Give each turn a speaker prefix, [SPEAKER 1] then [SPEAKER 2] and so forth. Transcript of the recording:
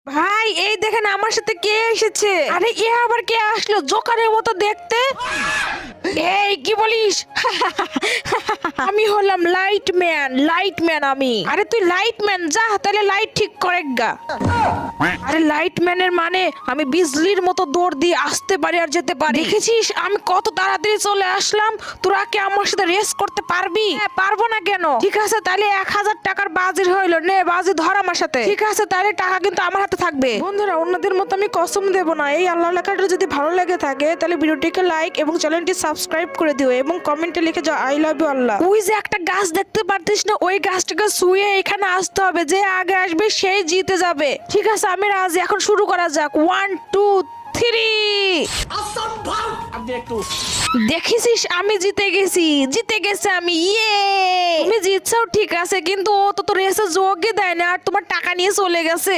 [SPEAKER 1] ভাই এই দেখেন আমার সাথে কে এসেছে। আরে এ আবার কে আসলো জোকারের মতো দেখতে। এই কি বলিস? আমি হলাম লাইটম্যান আমি। আরে তুই লাইটম্যান, যা তাহলে লাইট ঠিক করে গা। আরে লাইটম্যানের মানে আমি বিজলির মতো দৌড় দিয়ে আসতে পারি আর যেতে পারি। দেখেছিস আমি কত তাড়াতাড়ি চলে আসলাম। তোরা কি আমার সাথে রেস করতে পারবি? হ্যাঁ, পারবো না কেন? ঠিক আছে তাহলে 1000 টাকার বাজির হইলো, নে বাজি ধর আমার সাথে। ঠিক আছে তাহলে টাকা কিন্তু আমার হাতে থাকবে। বন্ধুরা অন্যদের মতো আমি কসম দেব না। এই আল্লাহ লেখাটা যদি ভালো লেগে থাকে তাহলে ভিডিওটিকে লাইক এবং চ্যানেলটি সাবস্ক্রাইব করে দিও এবং কমেন্টে লিখে যাও আই লাভ ইউ আল্লাহ। ওই যে একটা গাছ দেখতে পারতিস না, ওই গাছটাকে ছুঁয়ে এখানে আসতে হবে। যে আগে আসবে সেই জিতে যাবে। ঠিক আছে আমি রাজি, এখন শুরু করা যাক। 1 2 3। দেখেছিস আমি জিতে গেছি আমি। ইয়ে তুমি জিতছাও ঠিক আছে, কিন্তু ও তো রেসে যোগই দেয় না আর তোমার টাকা নিয়ে চলে গেছে।